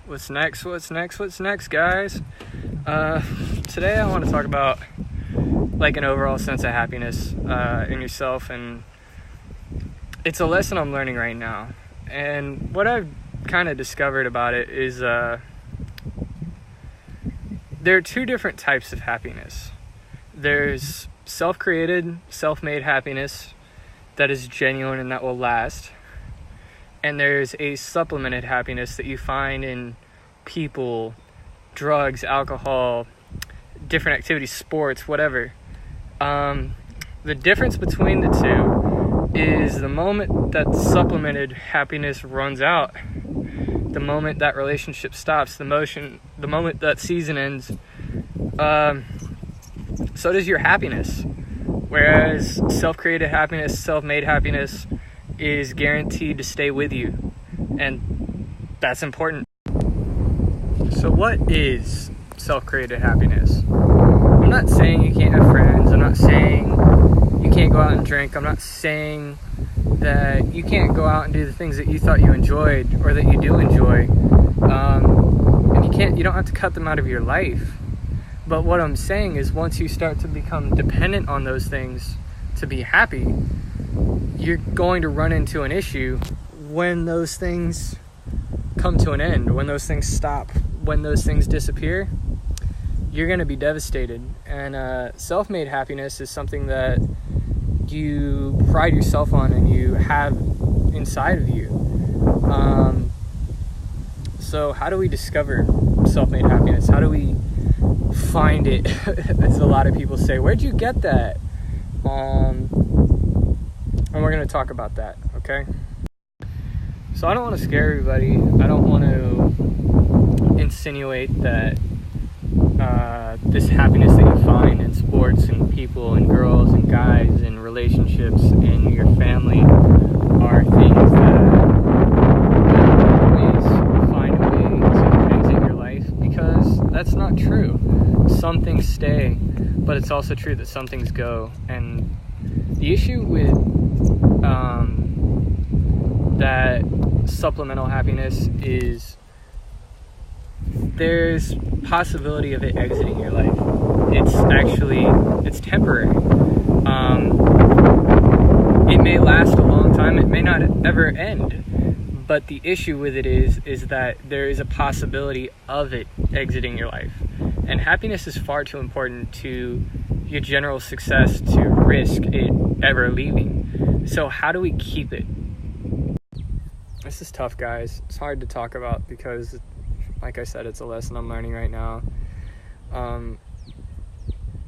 What's next, guys? Today I want to talk about like an overall sense of happiness in yourself, and it's a lesson I'm learning right now. And what I've kind of discovered about it is there are two different types of happiness. There's self-created, self-made happiness that is genuine and that will last. And there's a supplemented happiness that you find in people, drugs, alcohol, different activities, sports, whatever. The difference between the two is the moment that supplemented happiness runs out, the moment that relationship stops, the moment that season ends, so does your happiness. Whereas self-created happiness, self-made happiness is guaranteed to stay with you, and that's important. So what is self-created happiness? I'm not saying you can't have friends. I'm not saying you can't go out and drink. I'm not saying that you can't go out and do the things that you thought you enjoyed or that you do enjoy, and you don't have to cut them out of your life. But what I'm saying is, once you start to become dependent on those things to be happy, you're going to run into an issue when those things come to an end, when those things stop, when those things disappear. You're going to be devastated. And self-made happiness is something that you pride yourself on and you have inside of you. So how do we discover self-made happiness? How do we find it? As a lot of people say, where'd you get that? And we're going to talk about that, okay? So I don't want to scare everybody. I don't want to insinuate that this happiness that you find in sports and people and girls and guys and relationships and your family are things that always find a way to exit your life, because that's not true. Some things stay, but it's also true that some things go. And the issue with that supplemental happiness is there's possibility of it exiting your life. It's temporary. It may last a long time. It may not ever end. But the issue with it is that there is a possibility of it exiting your life. And happiness is far too important to your general success to risk it ever leaving. So how do we keep it? This is tough, guys. It's hard to talk about because, like I said, it's a lesson I'm learning right now.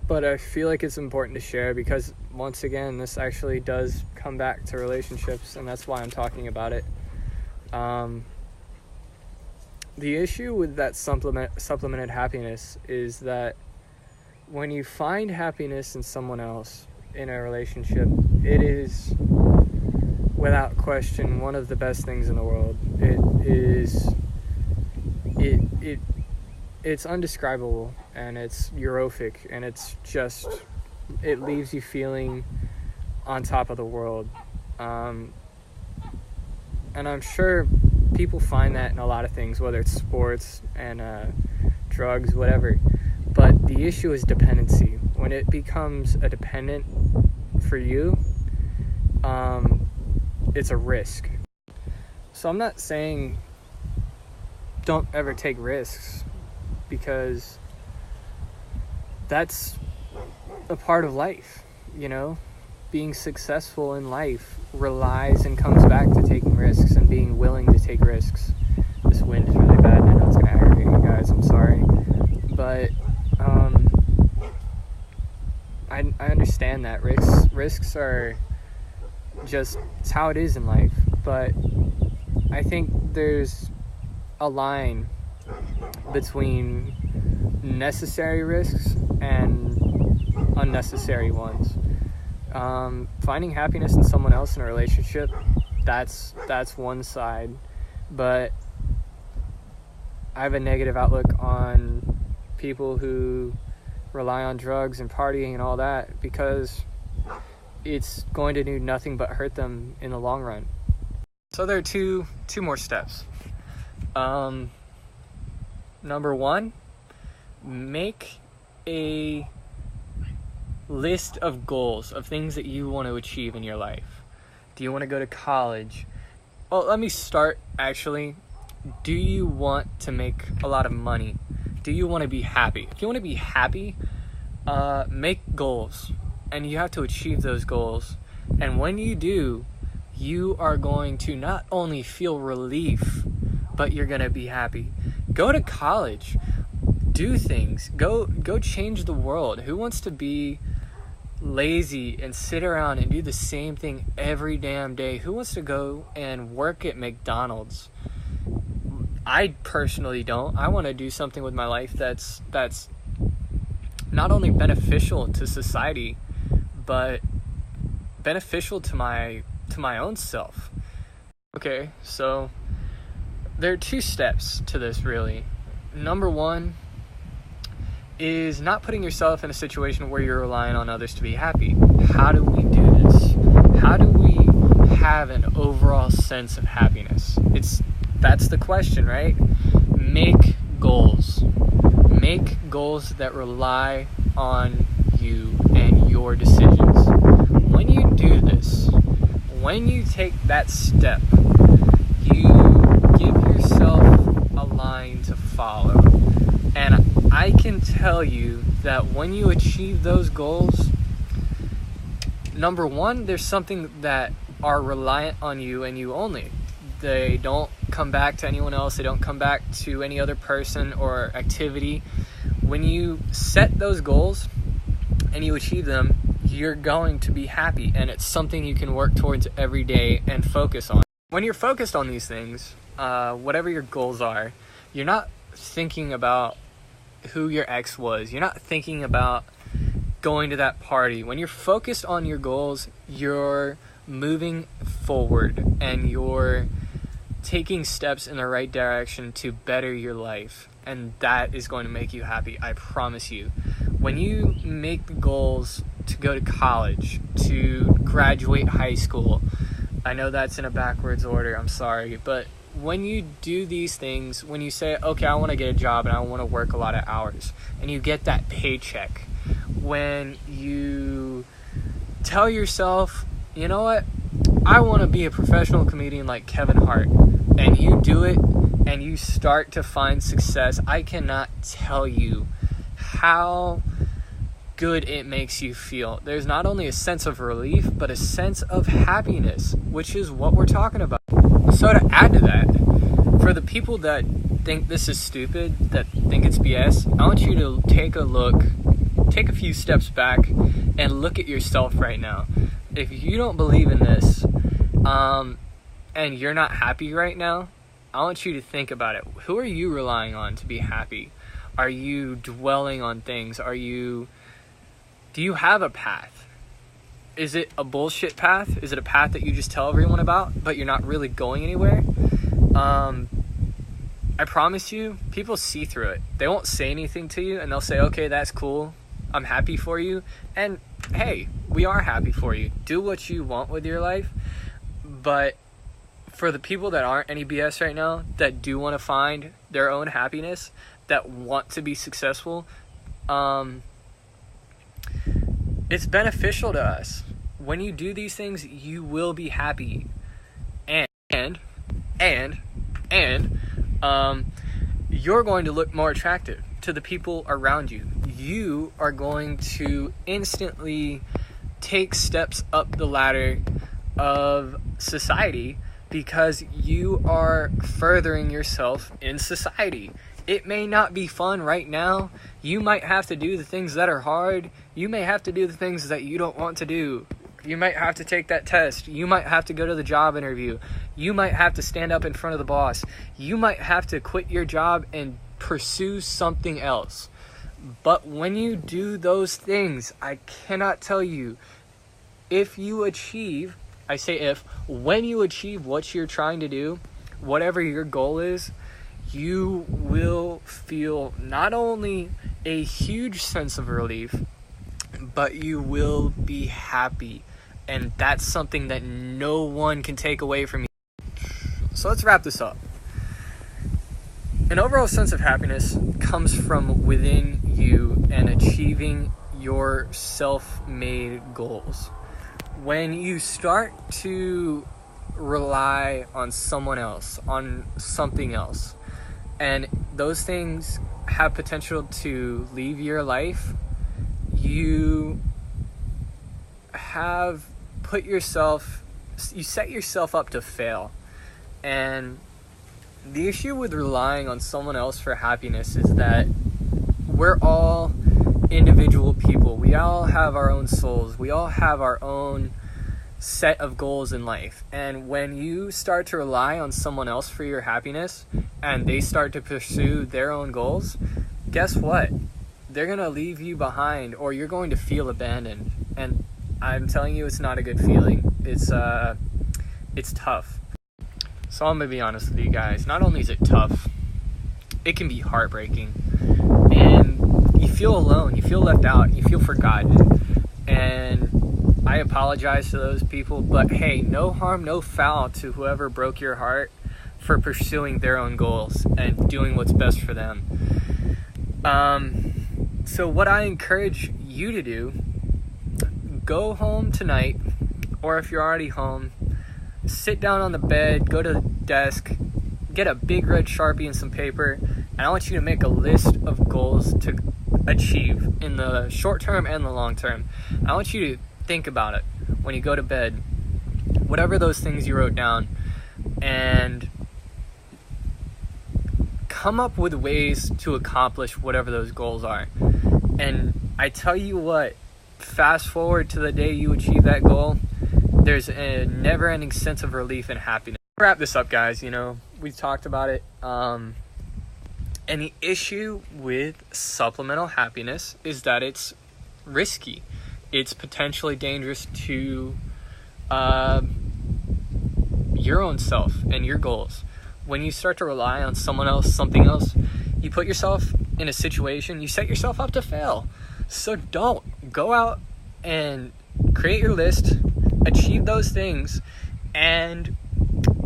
But I feel like it's important to share because, once again, this actually does come back to relationships, and that's why I'm talking about it. The issue with that supplemented happiness is that when you find happiness in someone else in a relationship, it is, without question, one of the best things in the world. It's undescribable, and it's euphoric, and it leaves you feeling on top of the world. And I'm sure people find that in a lot of things, whether it's sports and drugs, whatever. But the issue is dependency. When it becomes a dependent for you, it's a risk. So I'm not saying don't ever take risks, because that's a part of life, you know? Being successful in life relies and comes back to taking risks and being willing to take risks. This wind is really bad, and I know it's going to aggravate you guys. I'm sorry. But I understand that risks are just, it's how it is in life. But I think there's a line between necessary risks and unnecessary ones. Finding happiness in someone else in a relationship, that's one side. But I have a negative outlook on people who rely on drugs and partying and all that, because it's going to do nothing but hurt them in the long run. So there are two more steps. Number one, make a list of goals, of things that you want to achieve in your life. Do you want to go to college? Well, let me start actually. Do you want to make a lot of money? Do you want to be happy? If you want to be happy, make goals, and you have to achieve those goals. And when you do, you are going to not only feel relief, but you're going to be happy. Go to college. Do things. Go change the world. Who wants to be lazy and sit around and do the same thing every damn day? Who wants to go and work at McDonald's? I personally don't. I want to do something with my life that's not only beneficial to society, but beneficial to my own self. Okay, so there are 2 steps to this, really. Number one is not putting yourself in a situation where you're relying on others to be happy. How do we do this? How do we have an overall sense of happiness? That's the question, right? Make goals. Make goals that rely on you and your decisions. When you do this, when you take that step, you give yourself a line to follow. And I can tell you that when you achieve those goals, number one, there's something that are reliant on you and you only. They don't come back to anyone else. They don't come back to any other person or activity. When you set those goals and you achieve them, you're going to be happy, and it's something you can work towards every day and focus on. When you're focused on these things, whatever your goals are, you're not thinking about who your ex was. You're not thinking about going to that party. When you're focused on your goals, you're moving forward and you're taking steps in the right direction to better your life, and that is going to make you happy, I promise you. When you make the goals to go to college, to graduate high school, I know that's in a backwards order, I'm sorry, but when you do these things, when you say, okay, I want to get a job and I want to work a lot of hours, and you get that paycheck, when you tell yourself, you know what, I want to be a professional comedian like Kevin Hart, and you do it and you start to find success, I cannot tell you how good it makes you feel. There's not only a sense of relief, but a sense of happiness, which is what we're talking about. So to add to that, for the people that think this is stupid, that think it's BS, I want you to take a few steps back and look at yourself right now. If you don't believe in this, and you're not happy right now, I want you to think about it. Who are you relying on to be happy? Are you dwelling on things? Do you have a path? Is it a bullshit path? Is it a path that you just tell everyone about, but you're not really going anywhere? I promise you, people see through it. They won't say anything to you, and they'll say, okay, that's cool. I'm happy for you. And hey, we are happy for you. Do what you want with your life. But for the people that aren't any BS right now, that do want to find their own happiness, that want to be successful, it's beneficial to us. When you do these things, you will be happy. And you're going to look more attractive to the people around you. You are going to instantly take steps up the ladder of society because you are furthering yourself in society. It may not be fun right now. You might have to do the things that are hard. You may have to do the things that you don't want to do. You might have to take that test. You might have to go to the job interview. You might have to stand up in front of the boss. You might have to quit your job and pursue something else. But when you do those things, I cannot tell you, if you achieve, I say if, when you achieve what you're trying to do, whatever your goal is, you will feel not only a huge sense of relief, but you will be happy. And that's something that no one can take away from you. So let's wrap this up. an overall sense of happiness comes from within you and achieving your self-made goals. When you start to rely on someone else, on something else, and those things have potential to leave your life, you set yourself up to fail. And the issue with relying on someone else for happiness is that we're all individual people. We all have our own souls. We all have our own set of goals in life. And when you start to rely on someone else for your happiness and they start to pursue their own goals, guess what? They're going to leave you behind, or you're going to feel abandoned. And I'm telling you, it's not a good feeling. It's tough. So I'm going to be honest with you guys. Not only is it tough, it can be heartbreaking. And you feel alone. You feel left out. You feel forgotten. And I apologize to those people. But hey, no harm, no foul to whoever broke your heart for pursuing their own goals and doing what's best for them. So what I encourage you to do, go home tonight, or if you're already home, sit down on the bed, go to the desk, get a big red Sharpie and some paper, and I want you to make a list of goals to achieve in the short term and the long term. I want you to think about it when you go to bed, whatever those things you wrote down, and come up with ways to accomplish whatever those goals are. And I tell you what, fast forward to the day you achieve that goal, there's a never-ending sense of relief and happiness. Wrap this up, guys. We've talked about it. And the issue with supplemental happiness is that it's risky. It's potentially dangerous to your own self and your goals. When you start to rely on someone else, something else, you put yourself in a situation, you set yourself up to fail. So don't. Go out and create your list, achieve those things, and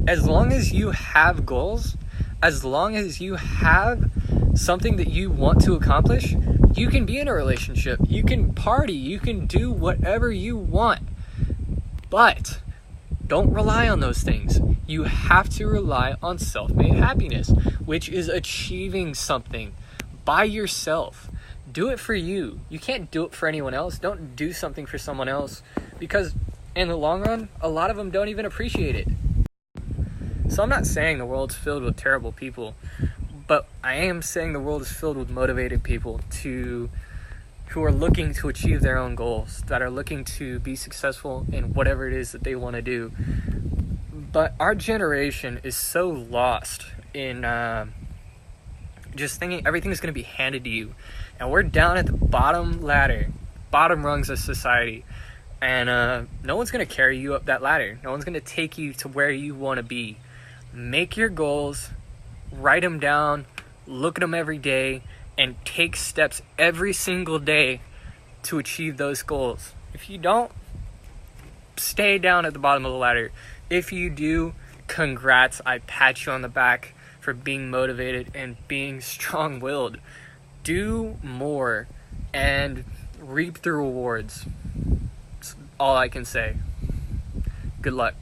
as long as you have goals, as long as you have something that you want to accomplish, you can be in a relationship, you can party, you can do whatever you want. But don't rely on those things. You have to rely on self-made happiness, which is achieving something by yourself. Do it for you. You can't do it for anyone else. Don't do something for someone else, because in the long run, a lot of them don't even appreciate it. So I'm not saying the world's filled with terrible people, but I am saying the world is filled with motivated people who are looking to achieve their own goals, that are looking to be successful in whatever it is that they want to do. But our generation is so lost in just thinking everything's going to be handed to you. And we're down at the bottom rungs of society. And no one's going to carry you up that ladder. No one's going to take you to where you want to be. Make your goals, write them down, look at them every day, and take steps every single day to achieve those goals. If you don't, stay down at the bottom of the ladder. If you do, congrats. I pat you on the back for being motivated and being strong-willed. Do more and reap the rewards. That's all I can say. Good luck.